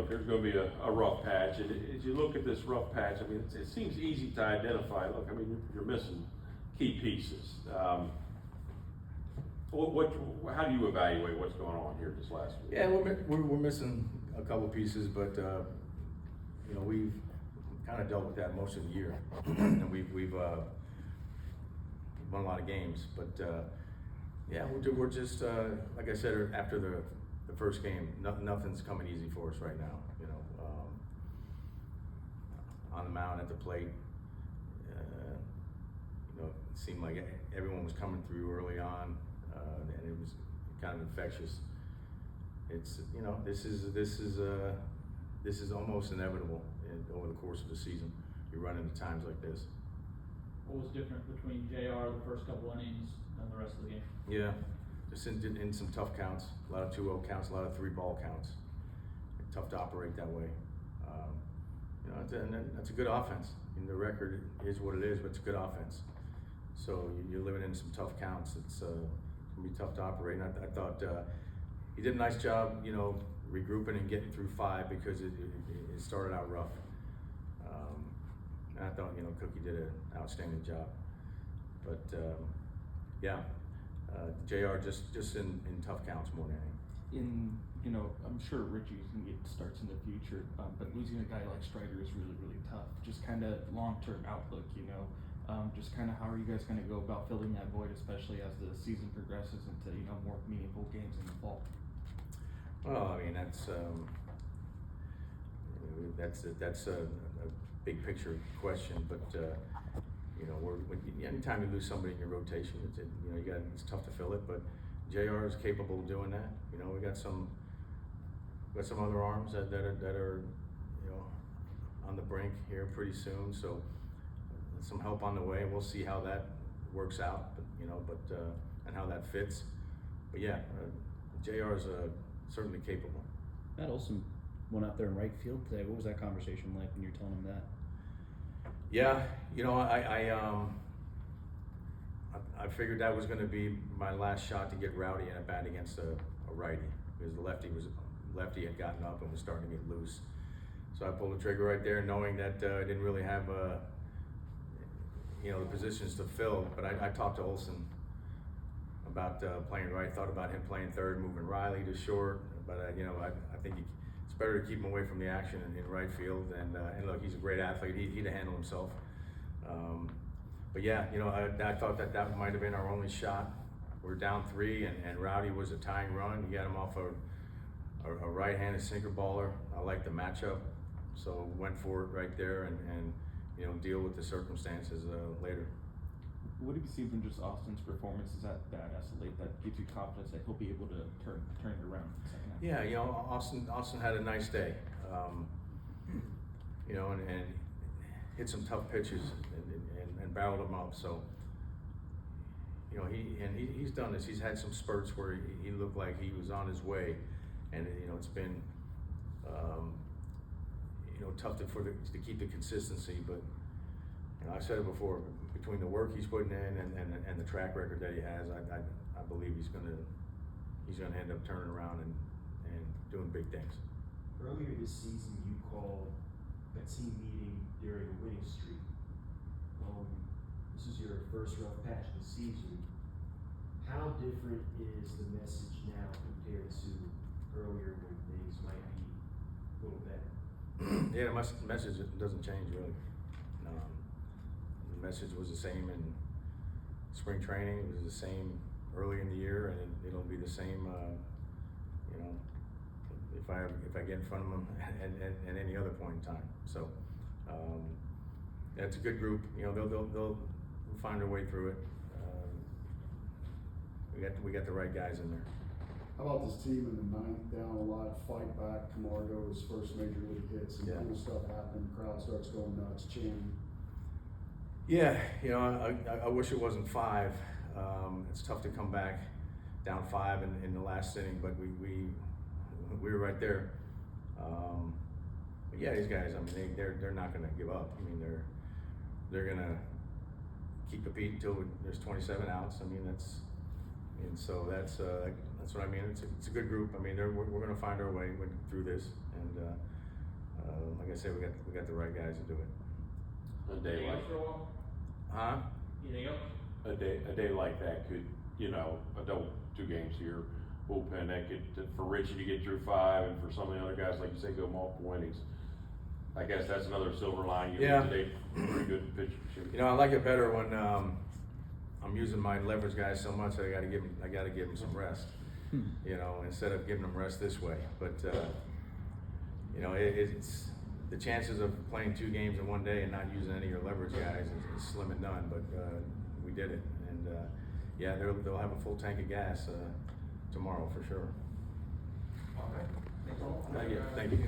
look, there's going to be a rough patch. And as you look at this rough patch, I mean, it seems easy to identify. Look, I mean, you're missing key pieces. How do you evaluate what's going on here this last week? Yeah, we're missing a couple pieces, but you know, we've kind of dealt with that most of the year, and we've won a lot of games. But yeah, we're just like I said after the first game, nothing's coming easy for us right now. You know, on the mound, at the plate, you know, it seemed like everyone was coming through early on, and it was kind of infectious. It's, you know, this is almost inevitable over the course of the season. You run into times like this. What was different between JR the first couple innings and the rest of the game? Yeah, just in some tough counts, a lot of 2-0 counts, a lot of 3-ball counts. Tough to operate that way. You know, that's a good offense. I mean, the record is what it is, but it's a good offense. So you're living in some tough counts. It's gonna be tough to operate. And I thought he did a nice job, you know, regrouping and getting through 5 because it started out rough. And I thought, you know, Cookie did an outstanding job. But yeah, JR just in tough counts more than anything. You know, I'm sure Ritchie's gonna get starts in the future, but losing a guy like Strider is really, really tough. Just kind of long-term outlook, you know. Just kind of how are you guys going to go about filling that void, especially as the season progresses into, you know, more meaningful games in the fall? Well, I mean, that's a big picture question, but you know, anytime you lose somebody in your rotation, you know, it's tough to fill it. But JR is capable of doing that. You know, we got some other arms that are you know, on the brink here pretty soon. So some help on the way. We'll see how that works out. But you know, and how that fits. But yeah, JR is certainly capable. Matt Olson went out there in right field today. What was that conversation like when you were telling him that? Yeah, you know, I figured that was going to be my last shot to get Rowdy in a bat against a righty, because the lefty had gotten up and was starting to get loose. So I pulled the trigger right there, knowing that I didn't really have you know, the positions to fill. But I talked to Olson about playing right. Thought about him playing third, moving Riley to short. But you know, I think it's better to keep him away from the action in right field. And look, he's a great athlete. He'd handle himself. But yeah, you know, I thought that might have been our only shot. We're down 3, and Rowdy was a tying run. We got him off a right-handed sinker baller. I like the matchup, so went for it right there, and you know, deal with the circumstances later. What have you seen from just Austin's performances at bat as of late that gives you confidence that he'll be able to turn it around in the second half? Yeah, you know, Austin had a nice day. You know, and hit some tough pitches and barreled them up. So, you know, he's done this. He's had some spurts where he looked like he was on his way, and you know, it's been you know, tough to keep the consistency. But you know, I've said it before, between the work he's putting in and the track record that he has, I believe he's gonna end up turning around and doing big things. Earlier this season, you called a team meeting during a winning streak. This is your first rough patch of the season. How different is the message now compared to earlier when things might be a little better? Yeah, the message doesn't change really. The message was the same in spring training. It was the same early in the year, and it'll be the same. You know, if I get in front of them at any other point in time. So that's a good group. You know, they'll find their way through it. We got the right guys in there. How about this team in the 9th, down a lot, fight back, Camargo's first major league hit, some cool stuff happening, crowd starts going nuts, chanting. Yeah, you know, I wish it wasn't 5. It's tough to come back down 5 in the last inning, but we were right there. But yeah, these guys, I mean, they're not going to give up. I mean, they're going to keep the beat until there's 27 outs. I mean, that's what I mean. It's a good group. I mean, we're going to find our way through this, and like I said, we got the right guys to do it. A day Anything like, else for a while? Huh? Anything else? a day like that could, you know, I don't, 2 games here, bullpen, that could, for Ritchie to get through 5, and for some of the other guys, like you say, go multiple innings. I guess that's another silver line. You Yeah. today, pretty good pitch. You know, I like it better when I'm using my leverage guys so much that I gotta give them some rest. You know, instead of giving them rest this way. But you know, it's the chances of playing 2 games in one day and not using any of your leverage guys is slim and none. But we did it, and yeah, they'll have a full tank of gas tomorrow for sure. Okay. Thanks all. Thank you.